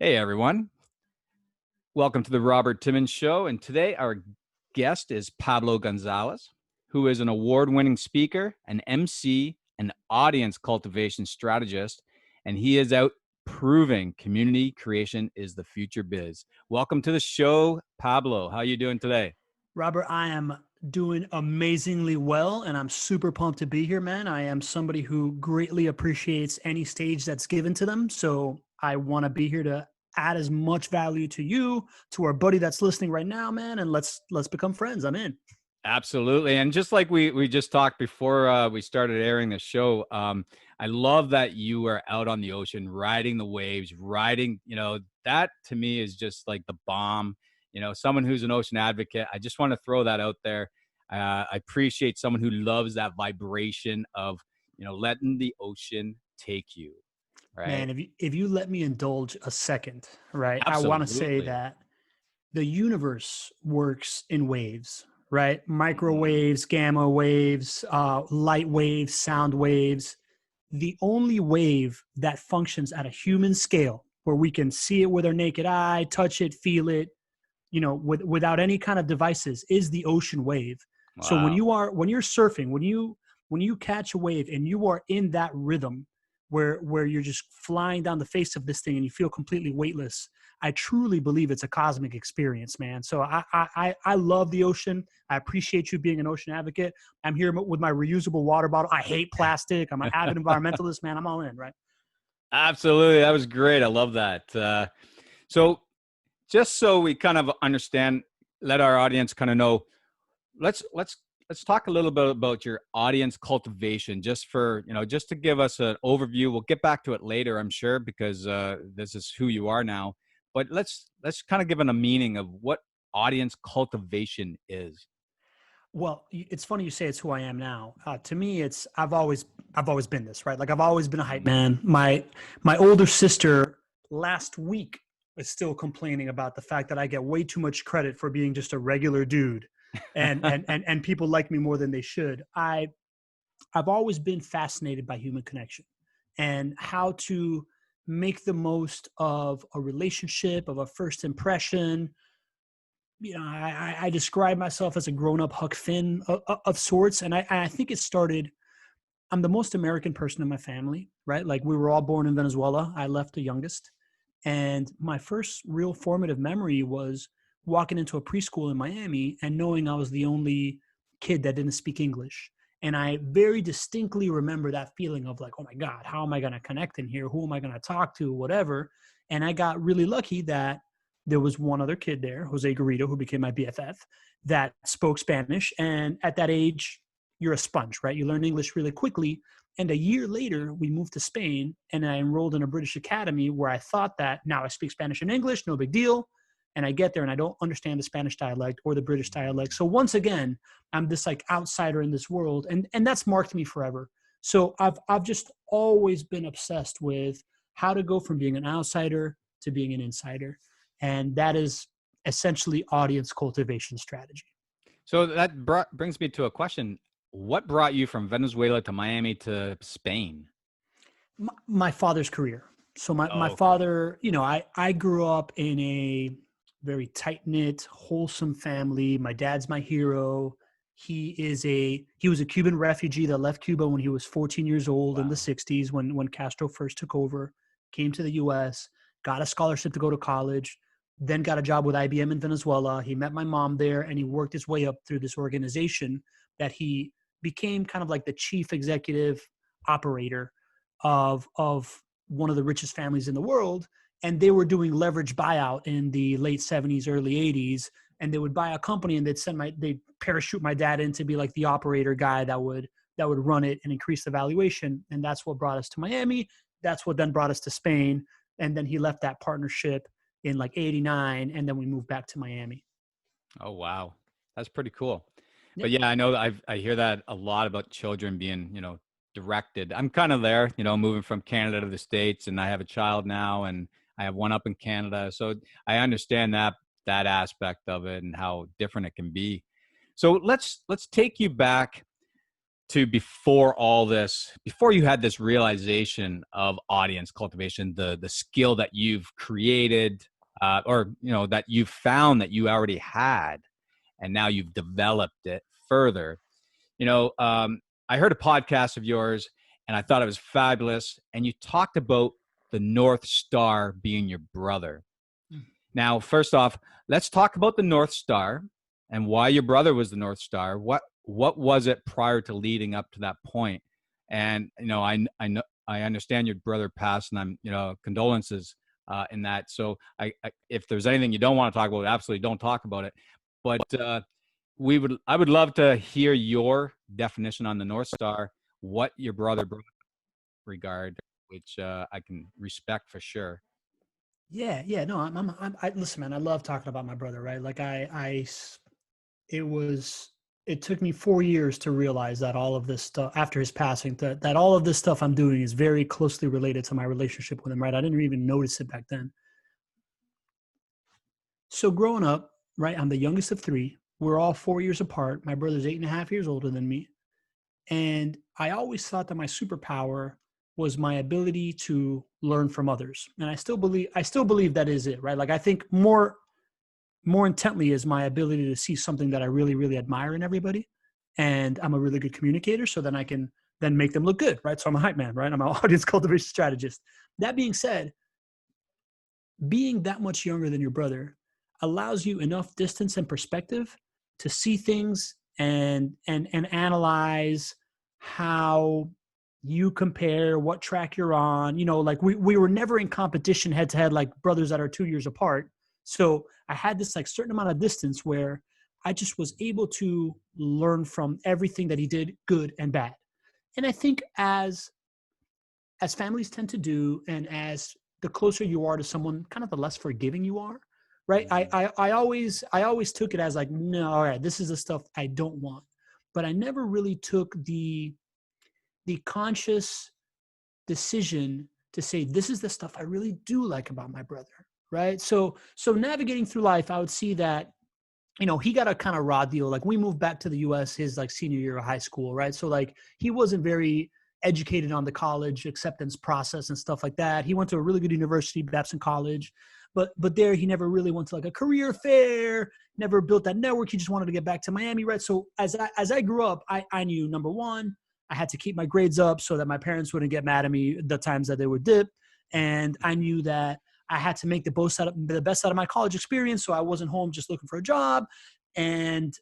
Hey, everyone. Welcome to the Robert Timmons Show. And today our guest is Pablo Gonzalez, who is an award-winning speaker, an MC, an audience cultivation strategist, and he is out proving community creation is the future biz. Welcome to the show, Pablo. How are you doing today? Robert, I am doing amazingly well, and I'm super pumped to be here, man. I am somebody who greatly appreciates any stage that's given to them. So I want to be here to add as much value to you, to our buddy that's listening right now, man. And let's become friends. I'm in. Absolutely. And just like we just talked before we started airing the show, I love that you are out on the ocean, riding the waves, riding, that to me is just like the bomb. Someone who's an ocean advocate, I just want to throw that out there. I appreciate someone who loves that vibration of, letting the ocean take you, right? Man, if you let me indulge a second, right? I want to say Absolutely. that the universe works in waves, right? Mhm. Microwaves, gamma waves, light waves, sound waves. The only wave that functions at a human scale where we can see it with our naked eye, touch it, feel it, without any kind of devices is the ocean wave. So Wow. when you're surfing, when you catch a wave and you are in that rhythm where you're just flying down the face of this thing and you feel completely weightless, I truly believe it's a cosmic experience, man. So I love the ocean. I appreciate you being an ocean advocate. I'm here with my reusable water bottle. I hate plastic. I'm an avid environmentalist, man. I'm all in, right? Absolutely. That was great. I love that. So just so we kind of understand, let our audience kind of know, let's talk a little bit about your audience cultivation, just for, just to give us an overview. We'll get back to it later, I'm sure, because this is who you are now. But let's kind of give it a meaning of what audience cultivation is. Well, it's funny you say it's who I am now. To me, it's I've always been this, right? Like I've always been a hype Mhm. man. My older sister last week is still complaining about the fact that I get way too much credit for being just a regular dude, and people like me more than they should. I've always been fascinated by human connection and how to make the most of a relationship, of a first impression. I describe myself as a grown-up Huck Finn of sorts, and I think it started. I'm the most American person in my family, right? Like we were all born in Venezuela. I left the youngest, and my first real formative memory was walking into a preschool in Miami and knowing I was the only kid that didn't speak English. And I very distinctly remember that feeling of like, oh my God, how am I going to connect in here? Who am I going to talk to? Whatever. And I got really lucky that there was one other kid there, Jose Garrido, who became my BFF, that spoke Spanish. And at that age, you're a sponge, right? You learn English really quickly. And a year later, we moved to Spain and I enrolled in a British academy where I thought that now I speak Spanish and English, no big deal. And I get there and I don't understand the Spanish dialect or the British dialect. So once again, I'm this like outsider in this world. And that's marked me forever. So I've just always been obsessed with how to go from being an outsider to being an insider. And that is essentially audience cultivation strategy. So that brings me to a question. What brought you from Venezuela to Miami to Spain? My father's career. So my Oh, okay. father, I grew up in a very tight knit, wholesome family. My dad's my hero. He was a Cuban refugee that left Cuba when he was 14 years old in the Wow. 60s when Castro first took over, came to the US, got a scholarship to go to college, then got a job with IBM in Venezuela. He met my mom there and he worked his way up through this organization that he became kind of like the chief executive operator of one of the richest families in the world, and they were doing leverage buyout in the late 70s, early 80s, and they would buy a company and they'd parachute my dad in to be like the operator guy that would run it and increase the valuation, and that's what brought us to Miami. That's what then brought us to Spain, and then he left that partnership in like 89, and then we moved back to Miami. Oh, wow. That's pretty cool. Yeah. But yeah, I know I hear that a lot about children being, directed. I'm kind of there, moving from Canada to the States, and I have a child now, and I have one up in Canada. So I understand that aspect of it and how different it can be. So let's take you back. to before all this, before you had this realization of audience cultivation, the skill that you've created, or that you've found that you already had, and now you've developed it further. I heard a podcast of yours, and I thought it was fabulous. And you talked about the North Star being your brother. Now, first off, let's talk about the North Star and why your brother was the North Star. What was it prior to leading up to that point? And I know I understand your brother passed, and I'm condolences in that. So if there's anything you don't want to talk about, absolutely don't talk about it. But I would love to hear your definition on the North Star, what your brother brought regard, which I can respect for sure. Yeah. No, I listen, man. I love talking about my brother, right? Like it took me 4 years to realize that all of this stuff after his passing, that all of this stuff I'm doing is very closely related to my relationship with him, right? I didn't even notice it back then. So growing up, right, I'm the youngest of three. We're all 4 years apart. My brother's 8.5 years older than me. And I always thought that my superpower was my ability to learn from others. And I still believe that is it, right? Like I think more intently is my ability to see something that I really, really admire in everybody. And I'm a really good communicator. So then I can then make them look good, right? So I'm a hype man, right? I'm an audience cultivation strategist. That being said, being that much younger than your brother allows you enough distance and perspective to see things and analyze how you compare, what track you're on. Like we were never in competition head to head like brothers that are 2 years apart. So I had this like certain amount of distance where I just was able to learn from everything that he did, good and bad. And I think as families tend to do, and as the closer you are to someone, kind of the less forgiving you are, right? I always took it as like, no, all right, this is the stuff I don't want, but I never really took the conscious decision to say this is the stuff I really do like about my brother, right? So navigating through life, I would see that he got a kind of raw deal. Like we moved back to the US his like senior year of high school, right? So like he wasn't very educated on the college acceptance process and stuff like that. He went to a really good university, Babson College, but there he never really went to like a career fair, never built that network. He just wanted to get back to Miami, right? So as I grew up, I knew, number one, I had to keep my grades up so that my parents wouldn't get mad at me the times that they would dip. And I knew that I had to make the best out of my college experience, so I wasn't home just looking for a job, and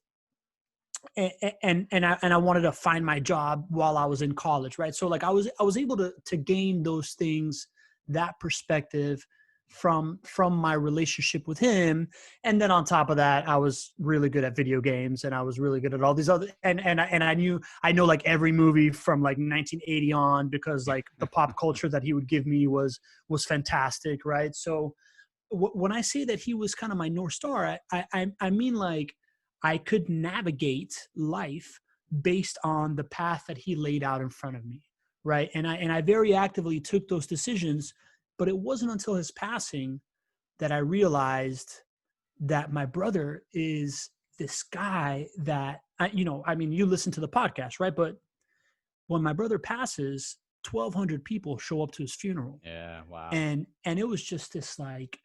I wanted to find my job while I was in college, right? So like I was able to gain those things, that perspective from my relationship with him. And then on top of that, I was really good at video games, and I was really good at all these other, and I know like every movie from like 1980 on, because like the pop culture that he would give me was fantastic, right? So when I say that he was kind of my North Star, I mean like I could navigate life based on the path that he laid out in front of me, right? And I very actively took those decisions, but it wasn't until his passing that I realized that my brother is this guy that I mean, you listen to the podcast, right? But when my brother passes, 1,200 people show up to his funeral, Yeah, wow. and it was just this like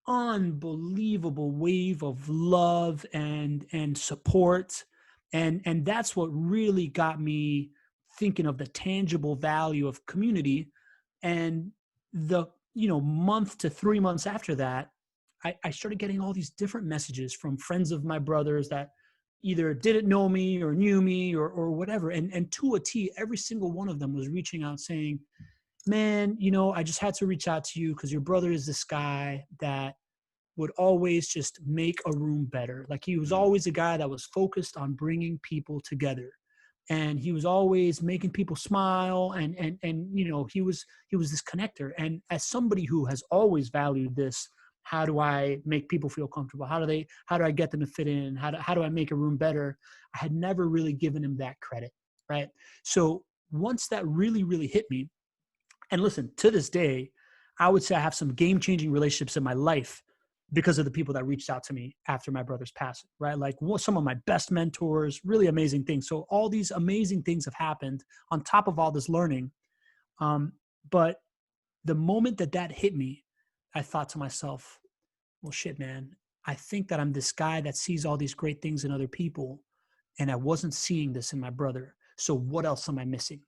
unbelievable wave of love and support, and that's what really got me thinking of the tangible value of community. And the month to 3 months after that, I started getting all these different messages from friends of my brothers that either didn't know me or knew me or whatever, and to a T, every single one of them was reaching out saying, man, I just had to reach out to you because your brother is this guy that would always just make a room better. Like he was always a guy that was focused on bringing people together, and he was always making people smile, and he was this connector. And as somebody who has always valued this, how do I make people feel comfortable? How do I get them to fit in? How do I make a room better? I had never really given him that credit, right? So once that really, really hit me, and listen, to this day, I would say I have some game-changing relationships in my life because of the people that reached out to me after my brother's passing, right? Like some of my best mentors, really amazing things. So all these amazing things have happened on top of all this learning. But the moment that hit me, I thought to myself, well, shit, man, I think that I'm this guy that sees all these great things in other people, and I wasn't seeing this in my brother. So what else am I missing?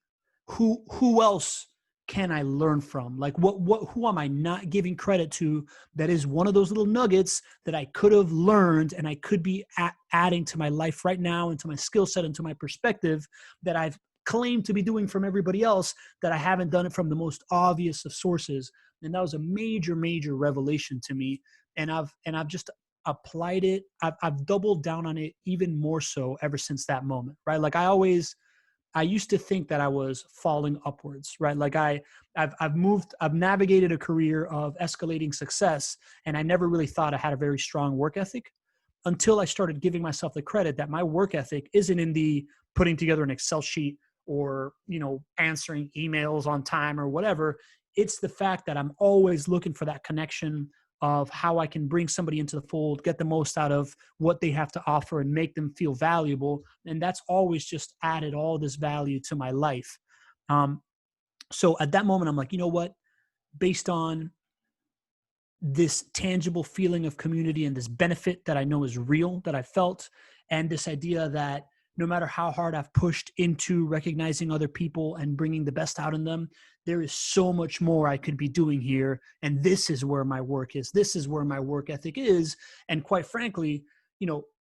Who else can I learn from? Like who am I not giving credit to that is one of those little nuggets that I could have learned and I could be adding to my life right now and to my skill set and to my perspective that I've claimed to be doing from everybody else, that I haven't done it from the most obvious of sources. And that was a major, major revelation to me. And I've just applied it. I've doubled down on it even more so ever since that moment, right? Like I used to think that I was falling upwards, right? Like I've navigated a career of escalating success, and I never really thought I had a very strong work ethic until I started giving myself the credit that my work ethic isn't in the putting together an Excel sheet or, answering emails on time or whatever. It's the fact that I'm always looking for that connection of how I can bring somebody into the fold, get the most out of what they have to offer and make them feel valuable. And that's always just added all this value to my life. So at that moment, I'm like, you know what? Based on this tangible feeling of community and this benefit that I know is real, that I felt, and this idea that no matter how hard I've pushed into recognizing other people and bringing the best out in them, there is so much more I could be doing here. And this is where my work is. This is where my work ethic is. And quite frankly,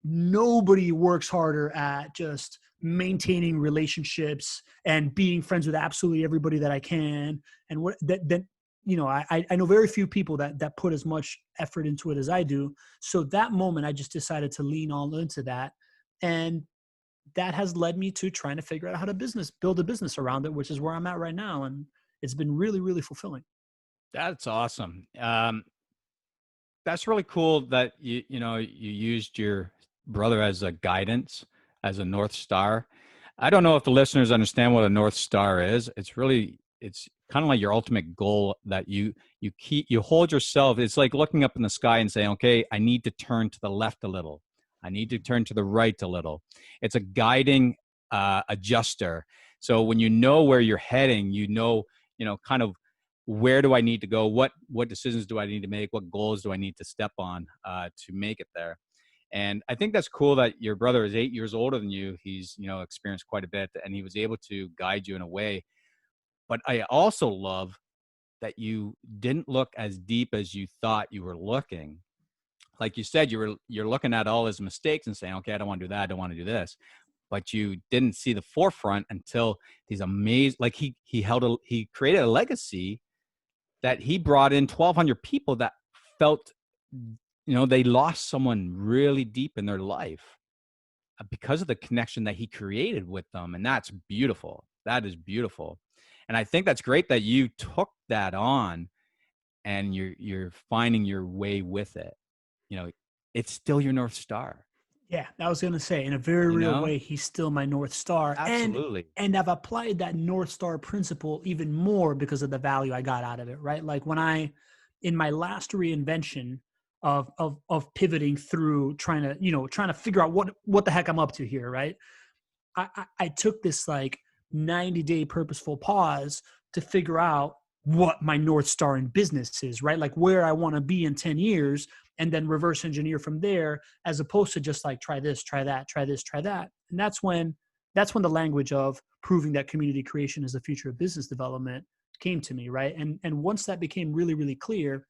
nobody works harder at just maintaining relationships and being friends with absolutely everybody that I can. And I know very few people that put as much effort into it as I do. So that moment, I just decided to lean all into that. And that has led me to trying to figure out how to build a business around it, which is where I'm at right now. And it's been really, really fulfilling. That's awesome. That's really cool that you used your brother as a guidance, as a North Star. I don't know if the listeners understand what a North Star is. It's kind of like your ultimate goal that you hold yourself. It's like looking up in the sky and saying, okay, I need to turn to the left a little. I need to turn to the right a little. It's a guiding adjuster. So when you know where you're heading, kind of where do I need to go? What decisions do I need to make? What goals do I need to step on to make it there? And I think that's cool that your brother is 8 years older than you. He's, experienced quite a bit, and he was able to guide you in a way. But I also love that you didn't look as deep as you thought you were looking. Like you said, you're looking at all his mistakes and saying, okay, I don't want to do that. I don't want to do this. But you didn't see the forefront until these amazing, like he created a legacy that he brought in 1,200 people that felt, they lost someone really deep in their life because of the connection that he created with them. And that's beautiful. That is beautiful. And I think that's great that you took that on and you're finding your way with it. It's still your North Star. Yeah, I was going to say, in a very real way, he's still my North Star. Absolutely. And I've applied that North Star principle even more because of the value I got out of it, right? Like in my last reinvention of pivoting through trying to figure out what the heck I'm up to here, right? I took this like 90-day purposeful pause to figure out what my North Star in business is, right? Like where I want to be in 10 years and then reverse engineer from there, as opposed to just like, try this, try that, try this, try that. And that's when the language of proving that community creation is the future of business development came to me, right? And once that became really, really clear,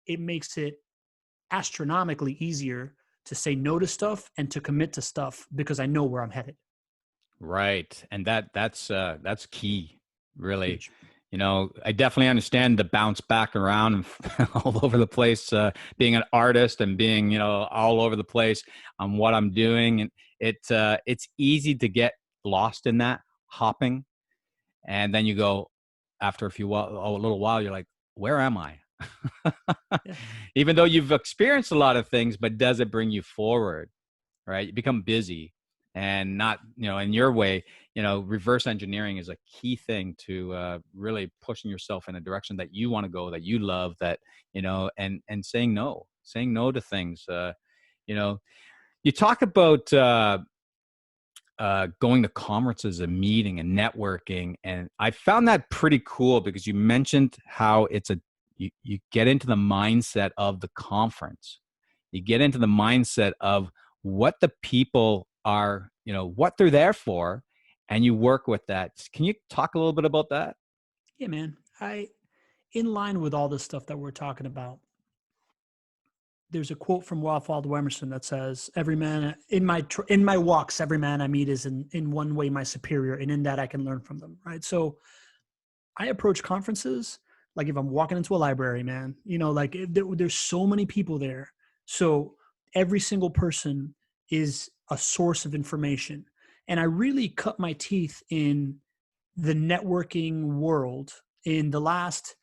it makes it astronomically easier to say no to stuff and to commit to stuff because I know where I'm headed. Right. And that's key, really. Huge. I definitely understand the bounce back around all over the place, being an artist and being, all over the place on what I'm doing. And it's easy to get lost in that hopping. And then you go after a little while, you're like, where am I? Yeah. Even though you've experienced a lot of things, but does it bring you forward? Right. You become busy. and not, in your way, reverse engineering is a key thing to really pushing yourself in a direction that you want to go, that you love, that, and saying no to things. You talk about going to conferences and meeting and networking. And I found that pretty cool because you mentioned how you get into the mindset of the conference. You get into the mindset of what the people are, what they're there for, and you work with that. Can you talk a little bit about that? Yeah, man. In line with all this stuff that we're talking about, there's a quote from Ralph Waldo Emerson that says, "Every man in my walks, every man I meet is in one way my superior, and in that I can learn from them." Right. So I approach conferences like if I'm walking into a library, man. Like there's so many people there, so every single person is a source of information, and I really cut my teeth in the networking world in the last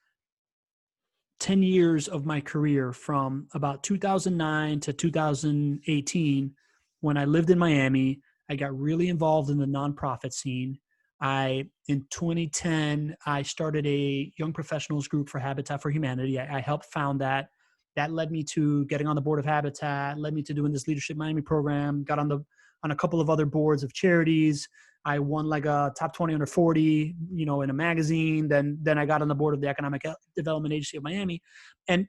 10 years of my career, from about 2009 to 2018. When I lived in Miami, I got really involved in the nonprofit scene. In 2010, I started a young professionals group for Habitat for Humanity. I helped found that. That led me to getting on the board of Habitat, led me to doing this Leadership Miami program, got on a couple of other boards of charities. I won like a top 20 under 40, in a magazine. Then I got on the board of the Economic Development Agency of Miami. And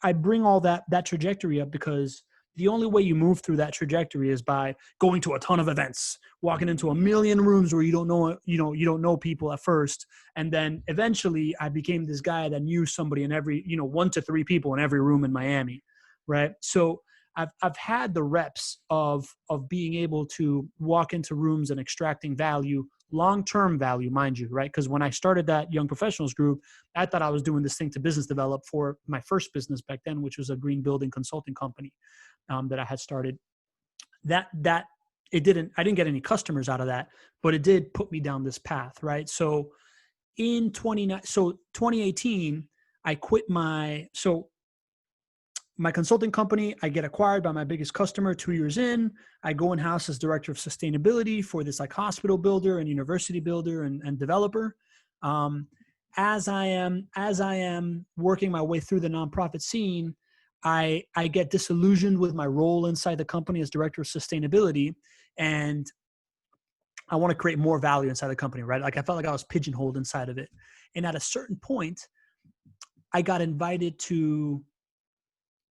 I bring all that trajectory up because the only way you move through that trajectory is by going to a ton of events, walking into a million rooms where you don't know people at first. And then eventually I became this guy that knew somebody in every, 1 to 3 people in every room in Miami. Right. So I've had the reps of being able to walk into rooms and extracting value, long-term value, mind you, right? Because when I started that young professionals group, I thought I was doing this thing to business develop for my first business back then, which was a green building consulting company that I had started. I didn't get any customers out of that, but it did put me down this path, right? So in 2018, I quit my consulting company. I get acquired by my biggest customer 2 years in. I go in-house as director of sustainability for this like hospital builder and university builder and developer. As I am working my way through the nonprofit scene, I get disillusioned with my role inside the company as director of sustainability, and I want to create more value inside the company, right? Like I felt like I was pigeonholed inside of it. And at a certain point, I got invited to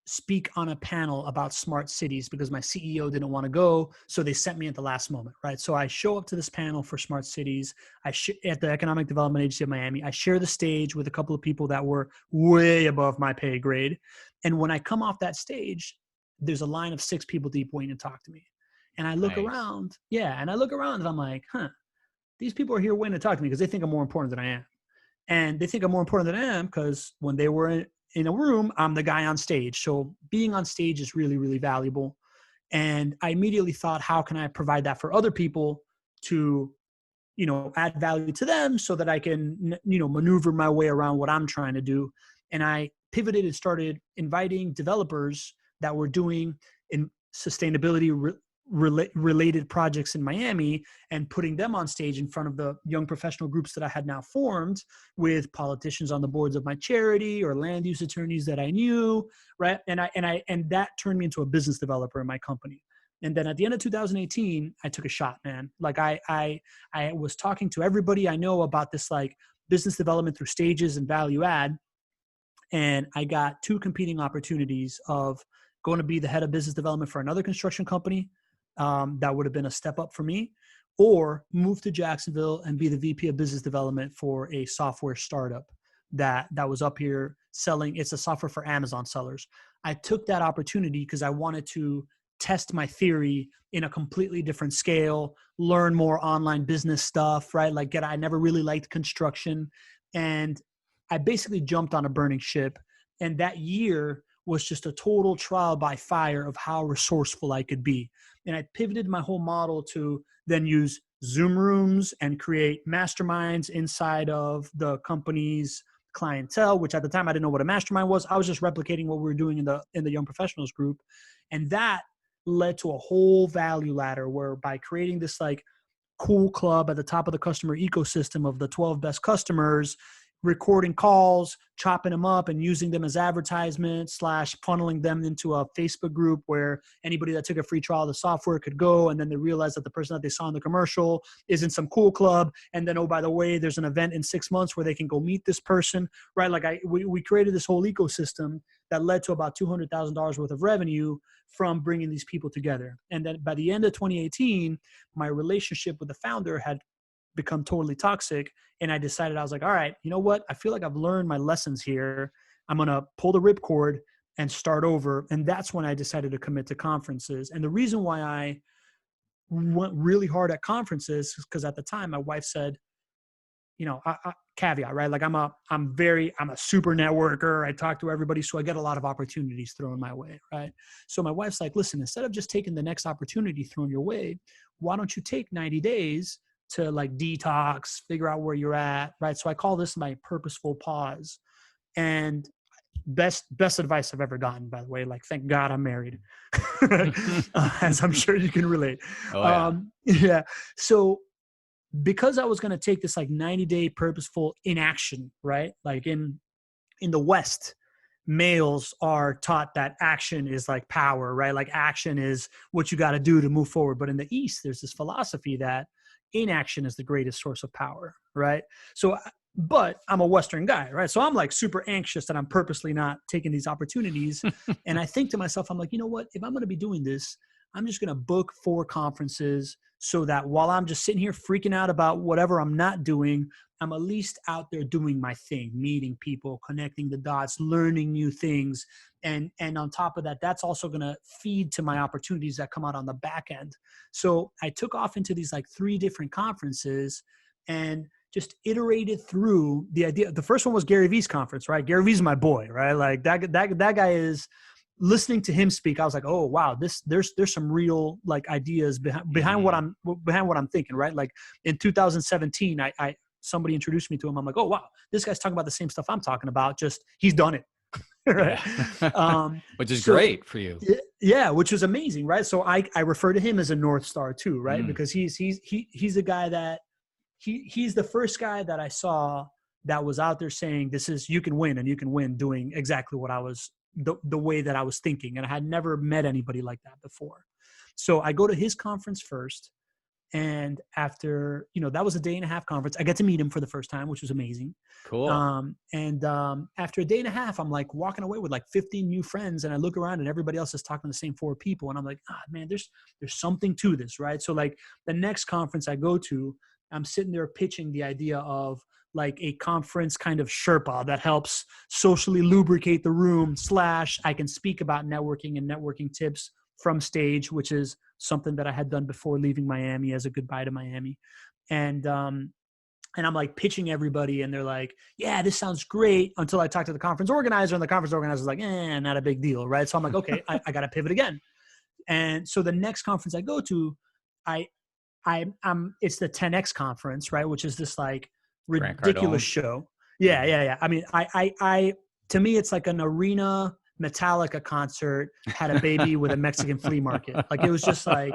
speak on a panel about smart cities because my CEO didn't want to go. So they sent me at the last moment, right? So I show up to this panel for smart cities. At the Economic Development Agency of Miami. I share the stage with a couple of people that were way above my pay grade. And when I come off that stage, there's a line of 6 people deep waiting to talk to me. And I look Nice. around. Yeah. And I look around and I'm like, these people are here waiting to talk to me because they think I'm more important than I am. And they think I'm more important than I am because when they were in a room, I'm the guy on stage. So being on stage is really, really valuable. And I immediately thought, how can I provide that for other people to, add value to them so that I can, maneuver my way around what I'm trying to do. And I pivoted and started inviting developers that were doing in sustainability related projects in Miami and putting them on stage in front of the young professional groups that I had now formed with politicians on the boards of my charity or land use attorneys that I knew, right? And that turned me into a business developer in my company. And then at the end of 2018, I took a shot, man. Like I was talking to everybody I know about this like business development through stages and value add. And I got 2 competing opportunities of going to be the head of business development for another construction company. That would have been a step up for me, or move to Jacksonville and be the VP of business development for a software startup that was up here selling. It's a software for Amazon sellers. I took that opportunity because I wanted to test my theory in a completely different scale, learn more online business stuff, right? Like I never really liked construction. And I basically jumped on a burning ship. And that year was just a total trial by fire of how resourceful I could be. And I pivoted my whole model to then use Zoom rooms and create masterminds inside of the company's clientele, which at the time I didn't know what a mastermind was. I was just replicating what we were doing in the young professionals group. And that led to a whole value ladder where by creating this like cool club at the top of the customer ecosystem of the 12 best customers, recording calls, chopping them up and using them as advertisements / funneling them into a Facebook group where anybody that took a free trial of the software could go. And then they realize that the person that they saw in the commercial is in some cool club. And then, oh, by the way, there's an event in 6 months where they can go meet this person, right? Like we created this whole ecosystem that led to about $200,000 worth of revenue from bringing these people together. And then by the end of 2018, my relationship with the founder had become totally toxic. And I decided, I was like, all right, you know what? I feel like I've learned my lessons here. I'm going to pull the ripcord and start over. And that's when I decided to commit to conferences. And the reason why I went really hard at conferences is because at the time my wife said, you know, caveat, right? Like I'm a super networker. I talk to everybody. So I get a lot of opportunities thrown my way, right? So my wife's like, listen, instead of just taking the next opportunity thrown your way, why don't you take 90 days to like detox, figure out where you're at, right? So I call this my purposeful pause. And best advice I've ever gotten, by the way. Like, thank God I'm married, as I'm sure you can relate. Oh, yeah. Yeah. So because I was going to take this like 90-day purposeful inaction, right? Like in the West, males are taught that action is like power, right? Like action is what you got to do to move forward. But in the East, there's this philosophy that inaction is the greatest source of power, right? So, but I'm a Western guy, right? So I'm like super anxious that I'm purposely not taking these opportunities. And I think to myself, I'm like, you know what? If I'm going to be doing this, I'm just going to book 4 conferences so that while I'm just sitting here freaking out about whatever I'm not doing, I'm at least out there doing my thing, meeting people, connecting the dots, learning new things. And on top of that, that's also going to feed to my opportunities that come out on the back end. So I took off into these like 3 different conferences and just iterated through the idea. The first one was Gary Vee's conference, right? Gary Vee's my boy, right? Like that guy is, listening to him speak, I was like, oh wow, there's some real like ideas behind what I'm thinking, right? Like in 2017, I somebody introduced me to him. I'm like, oh wow, this guy's talking about the same stuff I'm talking about, just he's done it. Right. Yeah. Which is great for you. Yeah, which was amazing, right? So I refer to him as a North Star too, right? Because he's a guy that he's the first guy that I saw that was out there saying, this is, you can win, and you can win doing exactly what I was, the way that I was thinking. And I had never met anybody like that before. So I go to his conference first. And after, you know, that was a 1.5-day conference. I get to meet him for the first time, which was amazing. Cool. After a 1.5 days, I'm like walking away with like 15 new friends, and I look around and everybody else is talking to the same 4 people. And I'm like, man, there's something to this, right? So like the next conference I go to, I'm sitting there pitching the idea of like a conference kind of Sherpa that helps socially lubricate the room / I can speak about networking and networking tips from stage, which is something that I had done before leaving Miami as a goodbye to Miami. And I'm like pitching everybody, and they're like, yeah, this sounds great, until I talk to the conference organizer, and the conference organizer is like, not a big deal. Right. So I'm like, okay, I got to pivot again. And so the next conference I go to, it's the 10X conference, right? Which is this like ridiculous show. Yeah. I mean, I to me, it's like an arena Metallica concert had a baby with a Mexican flea market. Like it was just like,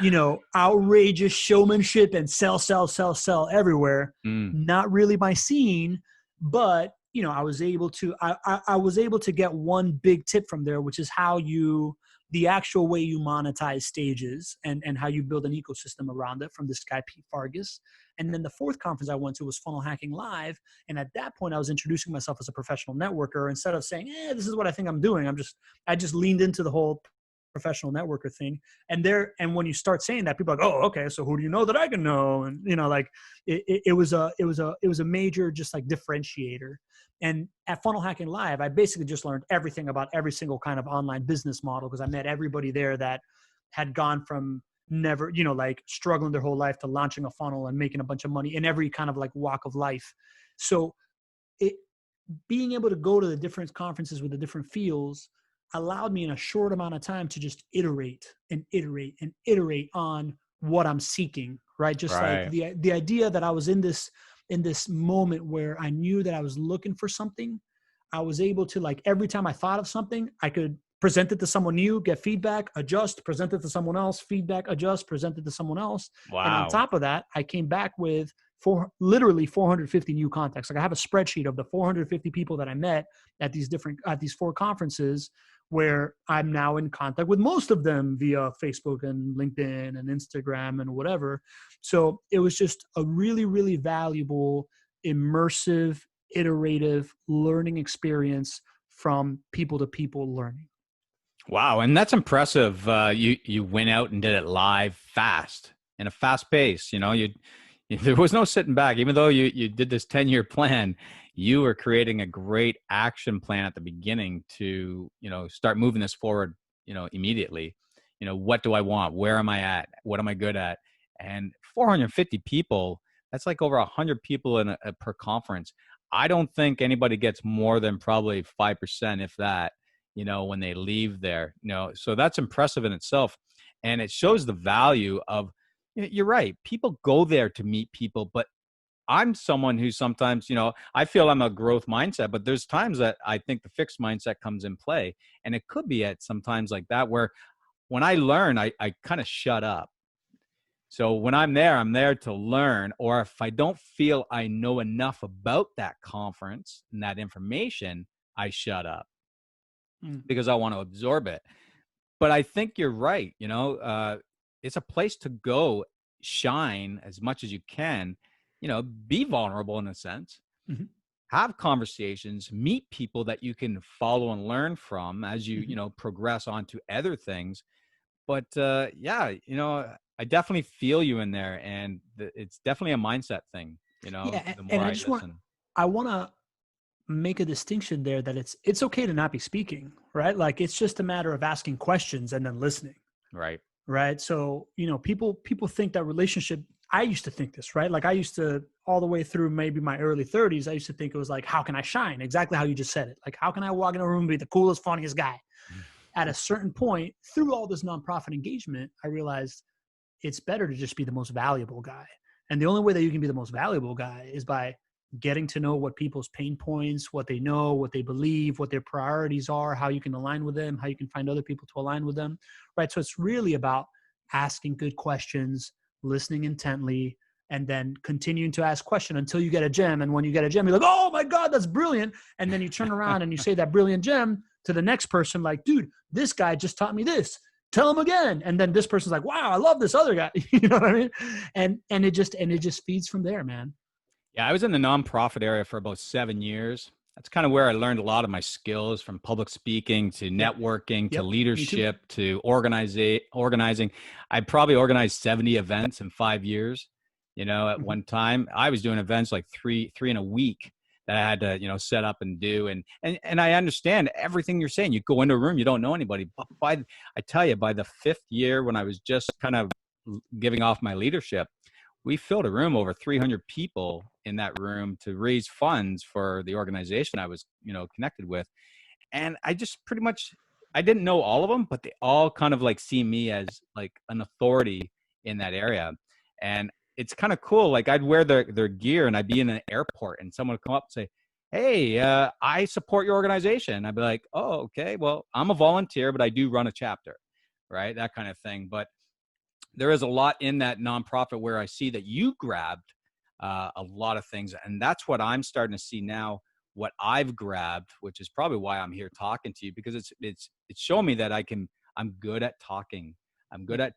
you know, outrageous showmanship and sell everywhere. Not really my scene, but you know, I was able to get one big tip from there, which is the actual way you monetize stages and how you build an ecosystem around it, from this guy, Pete Fargus. And then the 4th conference I went to was Funnel Hacking Live. And at that point I was introducing myself as a professional networker. Instead of saying, this is what I think I'm doing, I just leaned into the whole professional networker thing. And when you start saying that, people are like, oh, okay, so who do you know that I can know? And you know, like it was a major just like differentiator. And at Funnel Hacking Live, I basically just learned everything about every single kind of online business model, because I met everybody there that had gone from never, you know, like struggling their whole life to launching a funnel and making a bunch of money in every kind of like walk of life. So being able to go to the different conferences with the different fields allowed me in a short amount of time to just iterate on what I'm seeking, right? Just like the idea that I was in this moment where I knew that I was looking for something. I was able to, like, every time I thought of something, I could present it to someone new, get feedback, adjust, present it to someone else, feedback, adjust, present it to someone else. And on Wow. top of that, I came back with literally 450 new contacts. Like I have a spreadsheet of the 450 people that I met at these 4 conferences, where I'm now in contact with most of them via Facebook and LinkedIn and Instagram and whatever. So it was just a really, really valuable, immersive, iterative learning experience from people to people learning. Wow, and that's impressive. You went out and did it live, fast, in a fast pace. There was no sitting back. Even though you did this 10-year plan, you were creating a great action plan at the beginning to start moving this forward. Immediately. What do I want? Where am I at? What am I good at? And 450 people. That's like over 100 people per conference. I don't think anybody gets more than probably 5%, if that, when they leave there, so that's impressive in itself. And it shows the value of, you're right. People go there to meet people, but I'm someone who sometimes, I feel I'm a growth mindset, but there's times that I think the fixed mindset comes in play. And it could be at sometimes like that, where when I learn, I kind of shut up. So when I'm there to learn, or if I don't feel I know enough about that conference and that information, I shut up because I want to absorb it. But I think you're right. It's a place to go shine as much as you can, be vulnerable in a sense, Mm-hmm. have conversations, meet people that you can follow and learn from as you, Mm-hmm. progress on to other things. But yeah, I definitely feel you in there, and it's definitely a mindset thing, Yeah, the more and I listen. I want to make a distinction there that it's okay to not be speaking, right? Like it's just a matter of asking questions and then listening, Right. right? So, people think that relationship, I used to think this, right? Like I used to, all the way through maybe my early 30s, I used to think it was like, how can I shine? Exactly how you just said it. Like, how can I walk in a room and be the coolest, funniest guy? At a certain point, through all this nonprofit engagement, I realized it's better to just be the most valuable guy. And the only way that you can be the most valuable guy is by getting to know what people's pain points, what they know, what they believe, what their priorities are, how you can align with them, how you can find other people to align with them, right? So it's really about asking good questions, listening intently, and then continuing to ask questions until you get a gem. And when you get a gem, you're like, oh my God, that's brilliant. And then you turn around and you say that brilliant gem to the next person, like, dude, this guy just taught me this. Tell him again. And then this person's like, wow, I love this other guy. You know what I mean? And it just feeds from there, man. Yeah, I was in the nonprofit area for about 7 years. That's kind of where I learned a lot of my skills, from public speaking to Yep. networking to Yep. Me too. leadership to organizing. I probably organized 70 events in 5 years. At Mm-hmm. one time, I was doing events like three in a week that I had to, set up and do. And I understand everything you're saying. You go into a room, you don't know anybody. But I tell you, by the 5th year, when I was just kind of giving off my leadership, we filled a room over 300 people in that room to raise funds for the organization I was, connected with. And I just pretty much, I didn't know all of them, but they all kind of like see me as like an authority in that area. And it's kind of cool. Like I'd wear their gear and I'd be in an airport and someone would come up and say, hey, I support your organization. I'd be like, oh, okay, well, I'm a volunteer, but I do run a chapter, right? That kind of thing. But there is a lot in that nonprofit where I see that you grabbed a lot of things. And that's what I'm starting to see now, what I've grabbed, which is probably why I'm here talking to you, because it's showing me that I'm good at talking. I'm good at,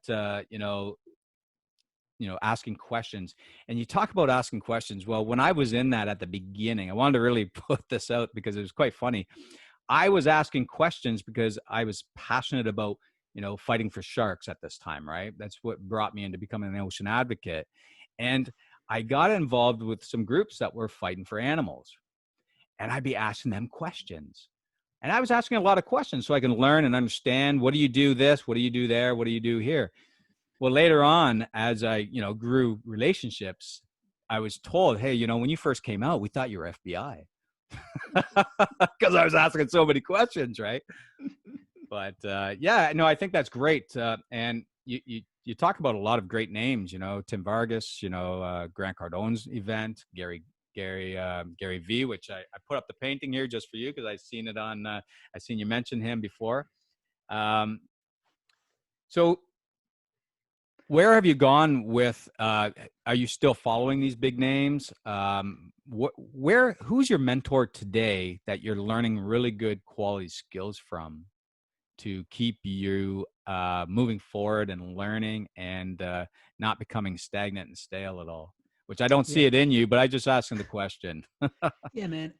asking questions. And you talk about asking questions. Well, when I was in that at the beginning, I wanted to really put this out because it was quite funny. I was asking questions because I was passionate about, fighting for sharks at this time, right? That's what brought me into becoming an ocean advocate. And I got involved with some groups that were fighting for animals. And I'd be asking them questions. And I was asking a lot of questions so I can learn and understand, what do you do this? What do you do there? What do you do here? Well, later on, as I, grew relationships, I was told, hey, when you first came out, we thought you were FBI. Because I was asking so many questions, right? But yeah, no, I think that's great. And you talk about a lot of great names, Tim Vargas, Grant Cardone's event, Gary V, which I put up the painting here just for you because I've seen it on. I've seen you mention him before. So where have you gone with, are you still following these big names? Who's your mentor today that you're learning really good quality skills from to keep you moving forward and learning and not becoming stagnant and stale at all? Which I don't see Yeah. it in you, but I just asking the question. Yeah, man.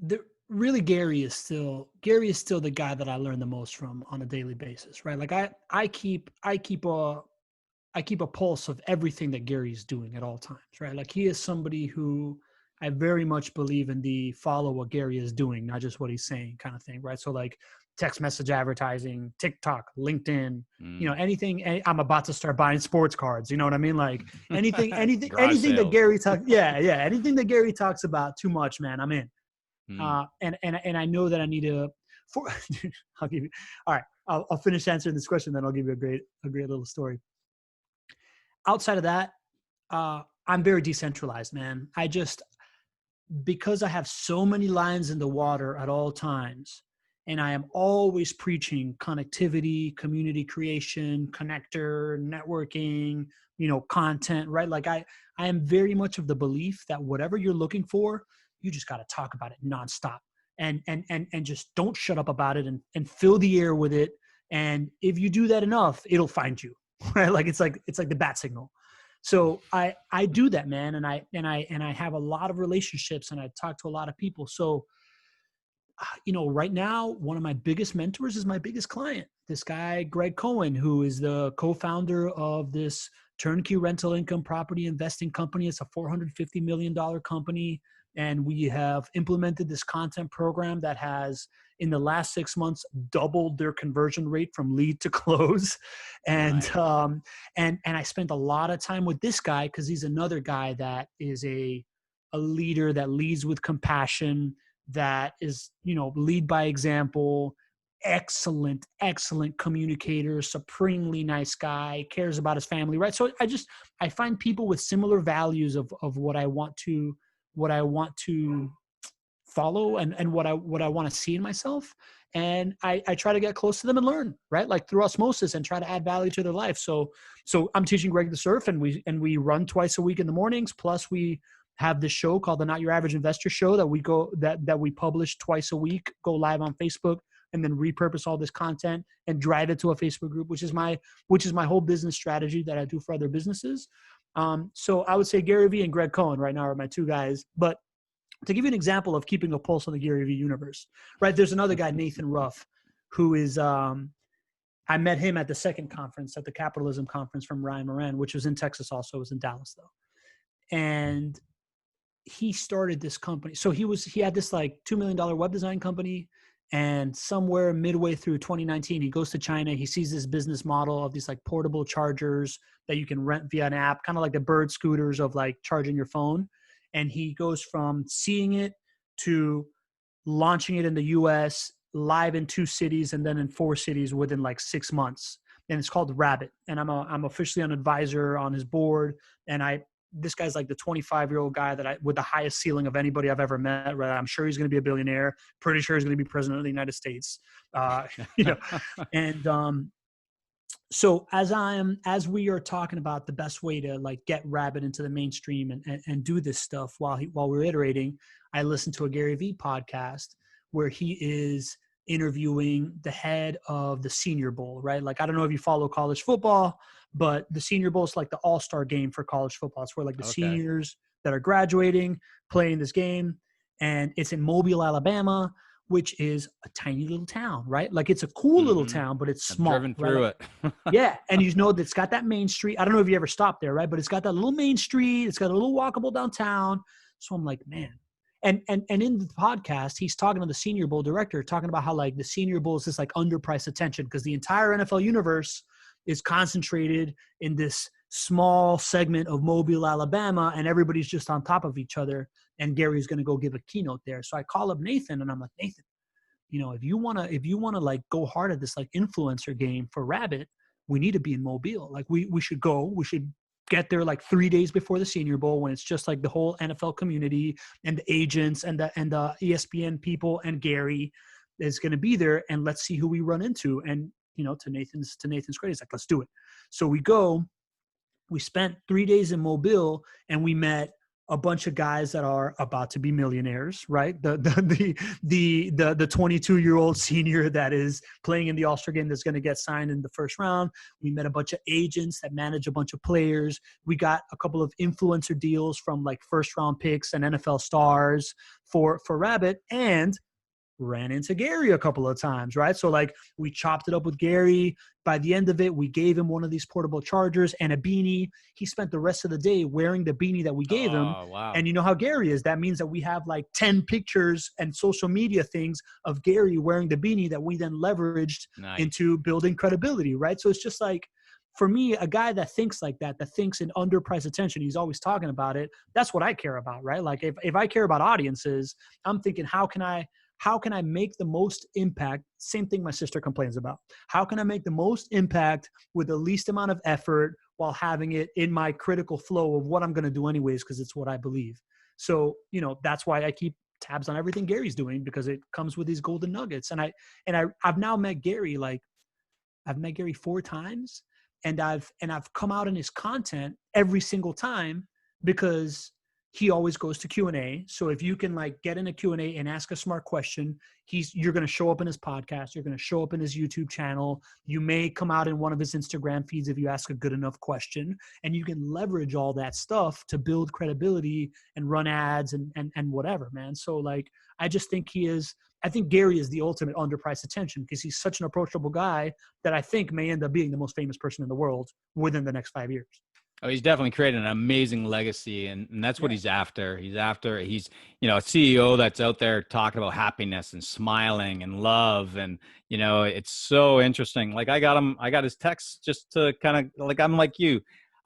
The really Gary is still the guy that I learn the most from on a daily basis, right? Like I keep a pulse of everything that Gary's doing at all times, right? Like he is somebody who I very much believe in the follow what Gary is doing, not just what he's saying kind of thing, right? So like text message advertising, TikTok, LinkedIn, Mm. anything. I'm about to start buying sports cards. You know what I mean? Like anything, anything, Garage anything that sales. Gary talks, yeah, anything that Gary talks about too much, man, I'm in. Mm. And I know that I need to. For I'll give you. All right, I'll finish answering this question, then I'll give you a great little story. Outside of that, I'm very decentralized, man. Because I have so many lines in the water at all times, and I am always preaching connectivity, community creation, connector, networking, content, right? Like I am very much of the belief that whatever you're looking for, you just got to talk about it nonstop and just don't shut up about it and fill the air with it. And if you do that enough, it'll find you, right? Like it's like the bat signal. So I do that, man, and I have a lot of relationships, and I talk to a lot of people. So right now, one of my biggest mentors is my biggest client, this guy Greg Cohen, who is the co-founder of this turnkey rental income property investing company. It's a $450 million company, and we have implemented this content program that has, in the last 6 months, doubled their conversion rate from lead to close. And Nice. and I spent a lot of time with this guy because he's another guy that is a leader that leads with compassion, that is, lead by example, excellent communicator, supremely nice guy, cares about his family, right? So I find people with similar values of what I want to follow and what I want to see in myself. And I try to get close to them and learn, right? Like through osmosis, and try to add value to their life. So I'm teaching Greg to surf, and we run twice a week in the mornings. Plus we have this show called the Not Your Average Investor Show that we publish twice a week, go live on Facebook, and then repurpose all this content and drive it to a Facebook group, which is my whole business strategy that I do for other businesses. So I would say Gary Vee and Greg Cohen right now are my two guys. But to give you an example of keeping a pulse on the Gary Vee universe, right? There's another guy, Nathan Ruff, who is, I met him at the second conference, at the Capitalism Conference from Ryan Moran, which was in Texas also. It was in Dallas though. And he started this company. So he had this like $2 million web design company. And somewhere midway through 2019, he goes to China. He sees this business model of these like portable chargers that you can rent via an app, kind of like the bird scooters of like charging your phone. And he goes from seeing it to launching it in the US, live in 2 cities, and then in 4 cities within like 6 months. And it's called Rabbit. And I'm officially an advisor on his board. And this guy's like the 25-year-old guy with the highest ceiling of anybody I've ever met. Right? I'm sure he's going to be a billionaire. Pretty sure he's going to be president of the United States. You know, and so as we are talking about the best way to like get Rabbit into the mainstream and do this stuff while we're iterating, I listened to a Gary Vee podcast where he is interviewing the head of the Senior Bowl, right? Like, I don't know if you follow college football, but the Senior Bowl is like the all-star game for college football. It's where like the Okay. seniors that are graduating play in this game, and it's in Mobile, Alabama, which is a tiny little town, right? Like it's a cool little Mm-hmm. town, but it's I've small, driven right? through Like, it. yeah, and that it's got that main street. I don't know if you ever stopped there, right? But it's got that little main street. It's got a little walkable downtown. So I'm like, man. And in the podcast, he's talking to the Senior Bowl director, talking about how like the Senior Bowl is this like underpriced attention because the entire NFL universe is concentrated in this small segment of Mobile, Alabama, and everybody's just on top of each other. And Gary's going to go give a keynote there. So I call up Nathan, and I'm like, Nathan, if you wanna like go hard at this like influencer game for Rabbit, we need to be in Mobile. Like we should get there like 3 days before the Senior Bowl, when it's just like the whole NFL community and the agents and the ESPN people and Gary. is going to be there, and let's see who we run into. And, to Nathan's credit, he's like, let's do it. So we go. We spent 3 days in Mobile, and we met a bunch of guys that are about to be millionaires, right? The 22-year-old senior that is playing in the All-Star game that's going to get signed in the first round. We met a bunch of agents that manage a bunch of players. We got a couple of influencer deals from like first round picks and NFL stars for Rabbit, and ran into Gary a couple of times, right? So like we chopped it up with Gary. By the end of it, we gave him one of these portable chargers and a beanie. He spent the rest of the day wearing the beanie that we gave him. Oh, wow. And you know how Gary is. That means that we have like 10 pictures and social media things of Gary wearing the beanie that we then leveraged into building credibility, right? So it's just like, for me, a guy that thinks like that thinks in underpriced attention, he's always talking about it. That's what I care about, right? Like if I care about audiences, I'm thinking, how can I make the most impact? Same thing my sister complains about. How can I make the most impact with the least amount of effort while having it in my critical flow of what I'm going to do anyways, because it's what I believe. So, that's why I keep tabs on everything Gary's doing, because it comes with these golden nuggets. And I've now met Gary, I've met Gary 4 times, and I've come out in his content every single time, because he always goes to Q&A. So if you can like get in a Q&A and ask a smart question, you're going to show up in his podcast. You're going to show up in his YouTube channel. You may come out in one of his Instagram feeds if you ask a good enough question, and you can leverage all that stuff to build credibility and run ads and whatever, man. So like, I just think I think Gary is the ultimate underpriced attention, because he's such an approachable guy that I think may end up being the most famous person in the world within the next 5 years. Oh, he's definitely created an amazing legacy, and that's what he's after. He's a CEO that's out there talking about happiness and smiling and love, and it's so interesting. Like I got his text just to kind of like, I'm like you.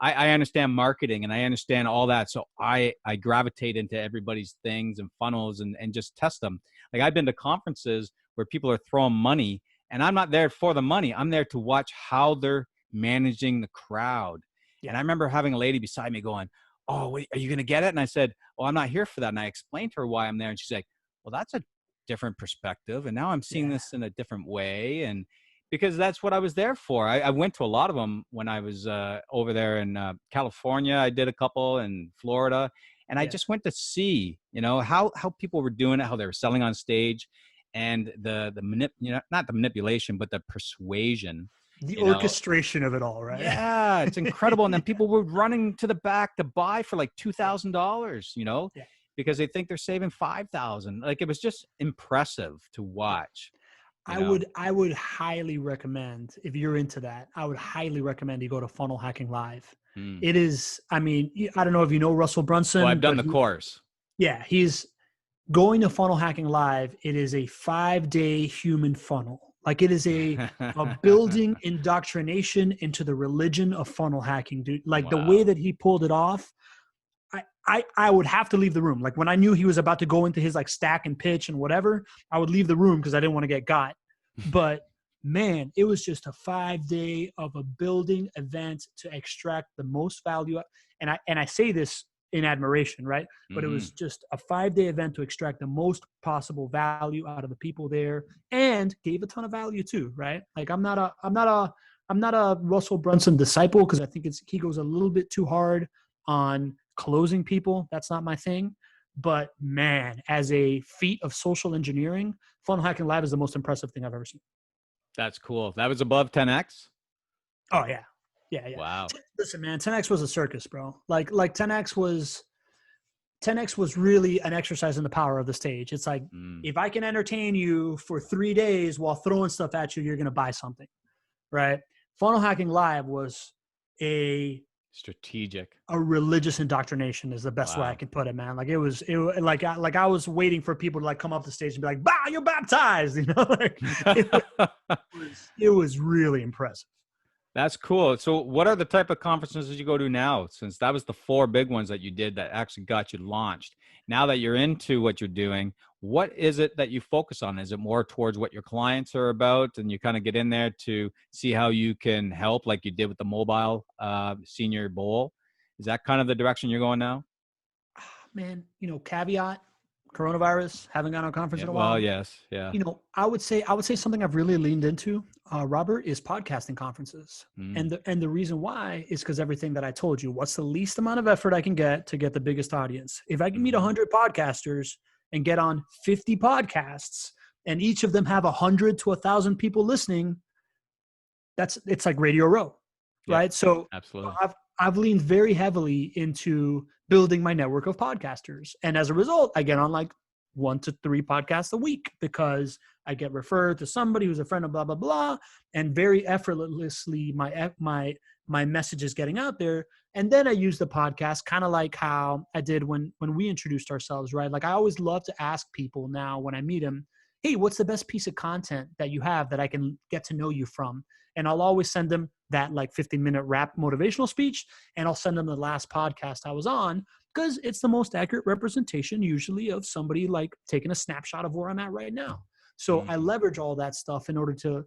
I understand marketing and I understand all that, so I gravitate into everybody's things and funnels and just test them. Like I've been to conferences where people are throwing money, and I'm not there for the money. I'm there to watch how they're managing the crowd. Yeah. And I remember having a lady beside me going, "Oh, wait, are you going to get it?" And I said, "Oh, I'm not here for that." And I explained to her why I'm there. And she's like, "Well, that's a different perspective. And now I'm seeing this in a different way." And because that's what I was there for. I went to a lot of them when I was over there in California. I did a couple in Florida. And I just went to see, how people were doing it, how they were selling on stage, and not the manipulation, but the persuasion. The orchestration of it all, right? Yeah, it's incredible. And then people were running to the back to buy for like $2,000, because they think they're saving $5,000. Like it was just impressive to watch. I would highly recommend, if you're into that, I would highly recommend you go to Funnel Hacking Live. It is, I don't know if you know Russell Brunson. Well, I've done the course. Yeah, he's going to Funnel Hacking Live. It is a 5-day human funnel. Like it is a building indoctrination into the religion of funnel hacking, dude. Like the way that he pulled it off, I would have to leave the room. Like when I knew he was about to go into his like stack and pitch and whatever, I would leave the room because I didn't want to get got. But man, it was just a 5-day of a building event to extract the most value. And I say this in admiration, right? But it was just a 5-day event to extract the most possible value out of the people there, and gave a ton of value too, right? Like I'm not a Russell Brunson disciple, because I think he goes a little bit too hard on closing people. That's not my thing. But man, as a feat of social engineering, Funnel Hacking Live is the most impressive thing I've ever seen. That's cool. That was above 10X? Oh yeah. Yeah. Wow. Listen, man, 10X was a circus, bro. Like 10X was really an exercise in the power of the stage. It's like, if I can entertain you for 3 days while throwing stuff at you, you're going to buy something, right? Funnel Hacking Live was a religious indoctrination is the best way I can put it, man. Like I was waiting for people to like come up the stage and be like, "Bah, you're baptized," Like it was really impressive. That's cool. So what are the type of conferences that you go to now? Since that was the 4 big ones that you did that actually got you launched. Now that you're into what you're doing, what is it that you focus on? Is it more towards what your clients are about, and you kind of get in there to see how you can help, like you did with the mobile senior bowl? Is that kind of the direction you're going now? Man, caveat coronavirus, haven't gone to a conference Yeah. in a Well, while. yes. Yeah. You know, I would say something I've really leaned into, Robert, is podcasting conferences. Mm. And the reason why is because everything that I told you, what's the least amount of effort I can get to get the biggest audience? If I can meet 100 podcasters and get on 50 podcasts and each of them have 100 to 1,000 people listening, it's like Radio Row, Yeah. right? So Absolutely. I've leaned very heavily into building my network of podcasters. And as a result, I get on like 1 to 3 podcasts a week because I get referred to somebody who's a friend of blah, blah, blah. And very effortlessly, my message is getting out there. And then I use the podcast kind of like how I did when we introduced ourselves, right? Like I always love to ask people now when I meet them, hey, what's the best piece of content that you have that I can get to know you from? And I'll always send them that like 15-minute rap motivational speech. And I'll send them the last podcast I was on because it's the most accurate representation usually of somebody like taking a snapshot of where I'm at right now. So I leverage all that stuff in order to,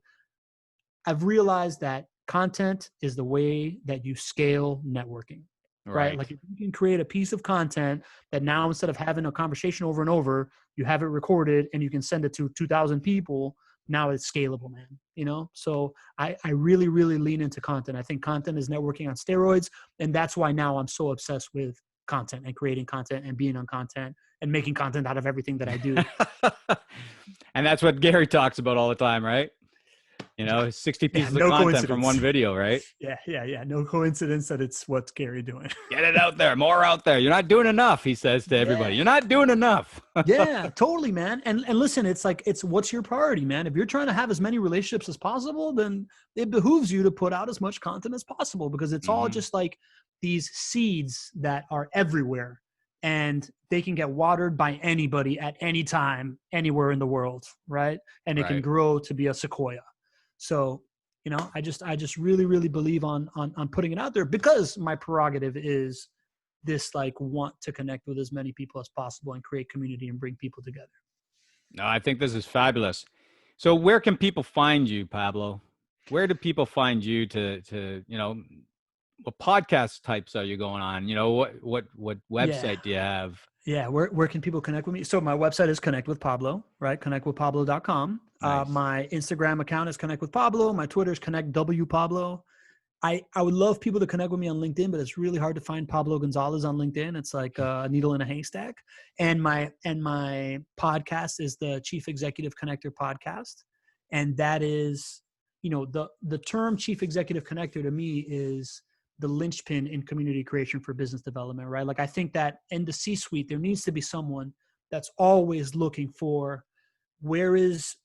I've realized that content is the way that you scale networking, right? Right. Like if you can create a piece of content that now instead of having a conversation over and over, you have it recorded and you can send it to 2,000 people. Now it's scalable, man. You know, so I really, really lean into content. I think content is networking on steroids. And that's why now I'm so obsessed with content and creating content and being on content and making content out of everything that I do. And that's what Gary talks about all the time, right? 60 Yeah, pieces of no content from coincidence. one video, right? Yeah. No coincidence that it's what's Gary doing. Get it out there, more out there. You're not doing enough, he says to everybody. Yeah. You're not doing enough. Yeah, totally, man. And listen, it's what's your priority, man? If you're trying to have as many relationships as possible, then it behooves you to put out as much content as possible because it's all just like these seeds that are everywhere and they can get watered by anybody at any time, anywhere in the world, right? And it can Right. grow to be a sequoia. So, I just really, really believe on putting it out there because my prerogative is this like want to connect with as many people as possible and create community and bring people together. No, I think this is fabulous. So where can people find you, Pablo? Where do people find you to what podcast types are you going on? What Yeah. website do you have? Yeah. Where can people connect with me? So my website is Connect with Pablo, right? ConnectWithPablo.com. Nice. My Instagram account is Connect with Pablo. My Twitter is Connect W Pablo. I would love people to connect with me on LinkedIn, but it's really hard to find Pablo Gonzalez on LinkedIn. It's like a needle in a haystack. And my podcast is the Chief Executive Connector podcast. And that is, the term Chief Executive Connector to me is the linchpin in community creation for business development, right? Like I think that in the C-suite, there needs to be someone that's always looking for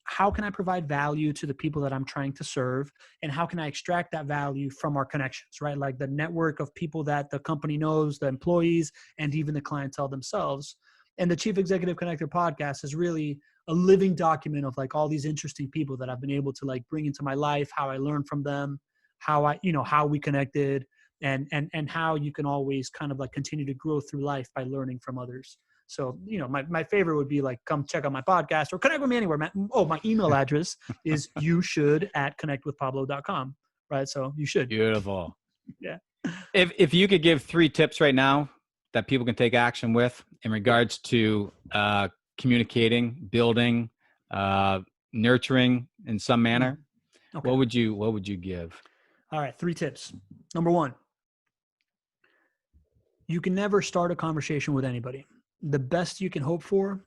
how can I provide value to the people that I'm trying to serve? And how can I extract that value from our connections, right? Like the network of people that the company knows, the employees, and even the clientele themselves. And the Chief Executive Connector podcast is really a living document of like all these interesting people that I've been able to like bring into my life, how I learned from them, how we connected and how you can always kind of like continue to grow through life by learning from others. So, my favorite would be like, come check out my podcast or connect with me anywhere, man. Oh, my email address is youshould@connectwithpablo.com. Right. So you should. Beautiful. Yeah. If you could give 3 tips right now that people can take action with in regards to communicating, building, nurturing in some manner, Okay. what would you give? All right. 3 tips. Number 1, you can never start a conversation with anybody. The best you can hope for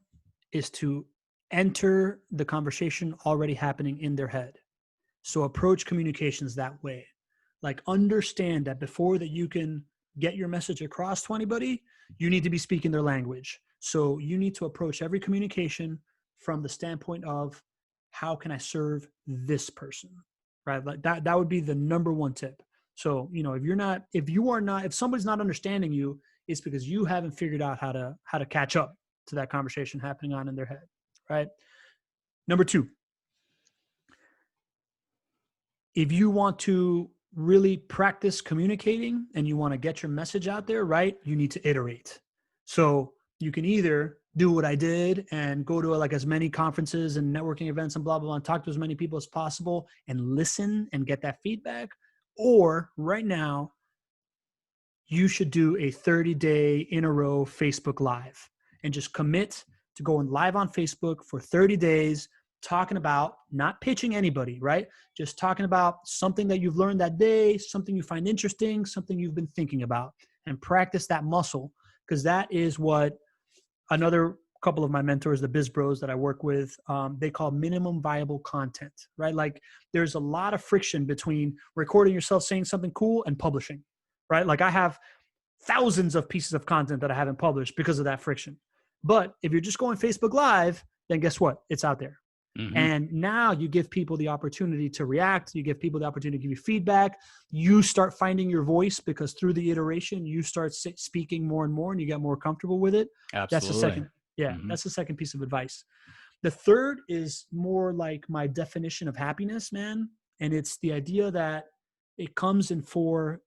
is to enter the conversation already happening in their head. So approach communications that way. Like understand that before that you can get your message across to anybody, you need to be speaking their language. So you need to approach every communication from the standpoint of how can I serve this person, right? Like that would be the number 1 tip. So, if somebody's not understanding you, it's because you haven't figured out how to catch up to that conversation happening on in their head, right? Number 2, if you want to really practice communicating and you want to get your message out there, right, you need to iterate. So you can either do what I did and go to like as many conferences and networking events and blah, blah, blah, and talk to as many people as possible and listen and get that feedback. Or right now, you should do a 30-day in a row Facebook Live and just commit to go live on Facebook for 30 days, talking about, not pitching anybody, right? Just talking about something that you've learned that day, something you find interesting, something you've been thinking about, and practice that muscle. Because that is what another couple of my mentors, the biz bros that I work with, they call minimum viable content, right? Like there's a lot of friction between recording yourself saying something cool and publishing, right? Like I have thousands of pieces of content that I haven't published because of that friction. But if you're just going Facebook Live, then guess what? It's out there. Mm-hmm. And now you give people the opportunity to react. You give people the opportunity to give you feedback. You start finding your voice because through the iteration, you start speaking more and more and you get more comfortable with it. Absolutely. That's the second. Yeah, Mm-hmm. That's the second piece of advice. The third is more like my definition of happiness, man. And it's the idea that it comes in four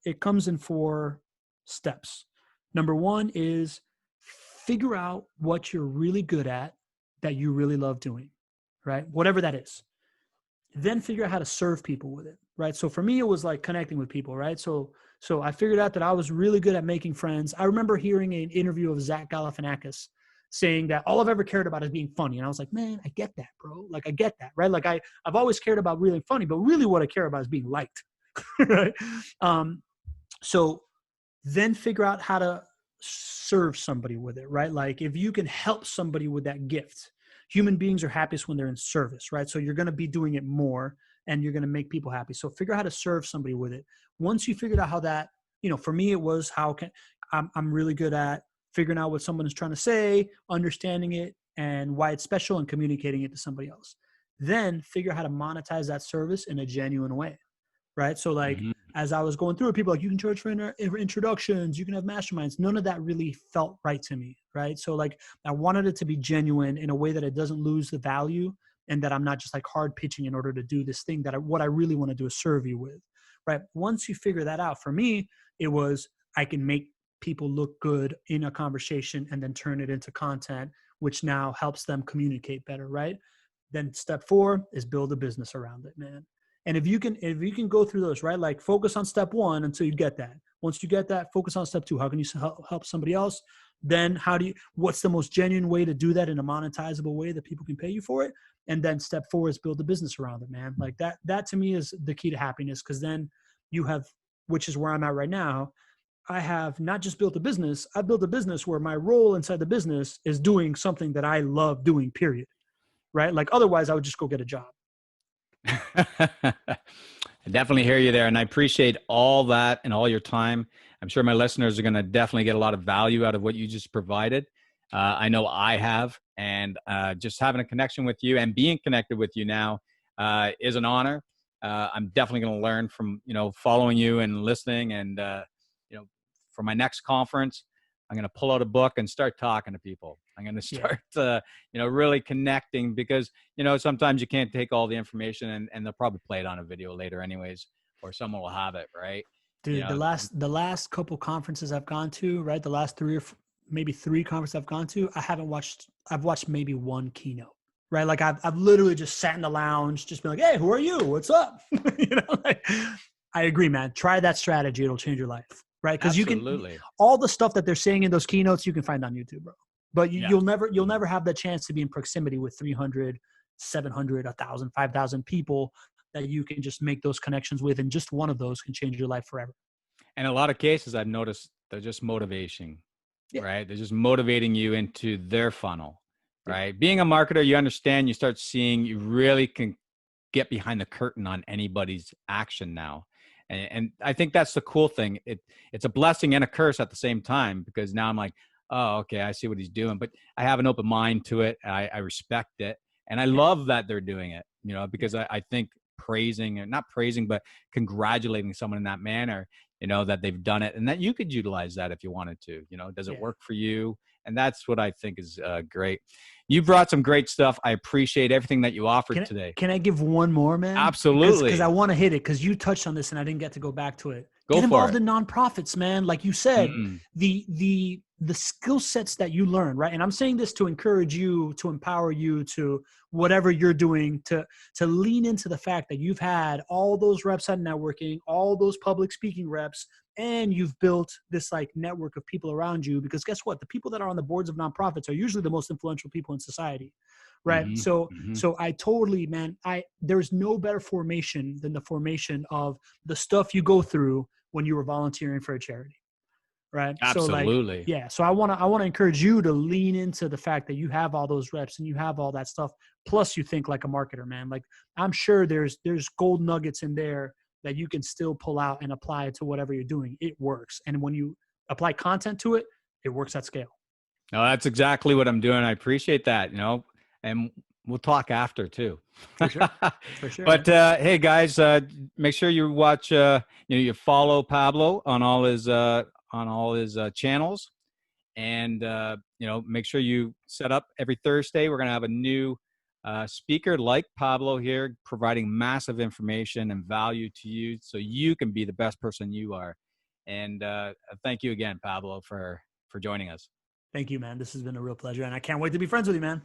steps. Number one is figure out what you're really good at that you really love doing, right? Whatever that is. Then figure out how to serve people with it, right? So for me, it was like connecting with people, right? So I figured out that I was really good at making friends. I remember hearing an interview of Zach Galifianakis saying that all I've ever cared about is being funny. And I was like, man, I get that, bro. Like, I get that, right? Like I've always cared about really funny, but really what I care about is being liked, right? So then figure out how to serve somebody with it, right? Like if you can help somebody with that gift, human beings are happiest when they're in service, right? So you're going to be doing it more and you're going to make people happy. So figure out how to serve somebody with it. Once you figured out how that, for me, it was I'm really good at figuring out what someone is trying to say, understanding it and why it's special and communicating it to somebody else. Then figure out how to monetize that service in a genuine way. Right. So like, Mm-hmm. as I was going through it, people were like, you can charge for introductions, you can have masterminds. None of that really felt right to me. Right. So like, I wanted it to be genuine in a way that it doesn't lose the value and that I'm not just like hard pitching in order to do this thing what I really want to do is serve you with. Right. Once you figure that out, for me, it was, I can make people look good in a conversation and then turn it into content, which now helps them communicate better. Right. Then step 4 is build a business around it, man. And if you can go through those, right? Like focus on step 1 until you get that. Once you get that, focus on step 2. How can you help somebody else? Then what's the most genuine way to do that in a monetizable way that people can pay you for it? And then step 4 is build a business around it, man. Like that to me is the key to happiness. Cause then you have, which is where I'm at right now. I have not just built a business. I've built a business where my role inside the business is doing something that I love doing, period. Right? Like otherwise I would just go get a job. I definitely hear you there. And I appreciate all that and all your time. I'm sure my listeners are going to definitely get a lot of value out of what you just provided. I know I have. And just having a connection with you and being connected with you now is an honor. I'm definitely going to learn from, following you and listening. And, for my next conference, I'm going to pull out a book and start talking to people. I'm going to start, really connecting because, sometimes you can't take all the information and they'll probably play it on a video later anyways, or someone will have it. Right. Dude, the last couple conferences I've gone to, right. The last 3 or maybe 3 conferences I've gone to, I've watched maybe 1 keynote, right. Like I've literally just sat in the lounge, just been like, hey, who are you? What's up? I agree, man. Try that strategy. It'll change your life. Right. Because all the stuff that they're saying in those keynotes, you can find on YouTube, bro. But you'll never have the chance to be in proximity with 300, 700, 1,000, 5,000 people that you can just make those connections with. And just one of those can change your life forever. And a lot of cases I've noticed they're just motivation, right? They're just motivating you into their funnel, right? Yeah. Being a marketer, you understand, you start seeing, you really can get behind the curtain on anybody's action now. And I think that's the cool thing. It's a blessing and a curse at the same time, because now I'm like, oh, okay, I see what he's doing, but I have an open mind to it. I respect it. And I love that they're doing it, because I think not praising, but congratulating someone in that manner, that they've done it and that you could utilize that if you wanted to, does it work for you? And that's what I think is great. You brought some great stuff. I appreciate everything that you offered today. Can I give one more, man? Absolutely. Because I want to hit it because you touched on this and I didn't get to go back to it. Get involved in nonprofits, man. Like you said, the the skill sets that you learn, right? And I'm saying this to encourage you, to empower you, to whatever you're doing, to lean into the fact that you've had all those reps on networking, all those public speaking reps, and you've built this like network of people around you. Because guess what? The people that are on the boards of nonprofits are usually the most influential people in society, right? Mm-hmm. So Mm-hmm. I totally, man, there's no better formation than the formation of the stuff you go through when you were volunteering for a charity. Right. So like, Absolutely. yeah. So I want to encourage you to lean into the fact that you have all those reps and you have all that stuff. Plus you think like a marketer, man. Like I'm sure there's gold nuggets in there that you can still pull out and apply it to whatever you're doing. It works. And when you apply content to it, it works at scale. No, that's exactly what I'm doing. I appreciate that, and we'll talk after too. For sure. For sure, But man. hey, guys, make sure you watch. You follow Pablo on all his channels, and make sure you set up every Thursday. We're gonna have a new speaker like Pablo here, providing massive information and value to you, so you can be the best person you are. And thank you again, Pablo, for joining us. Thank you, man. This has been a real pleasure. And I can't wait to be friends with you, man.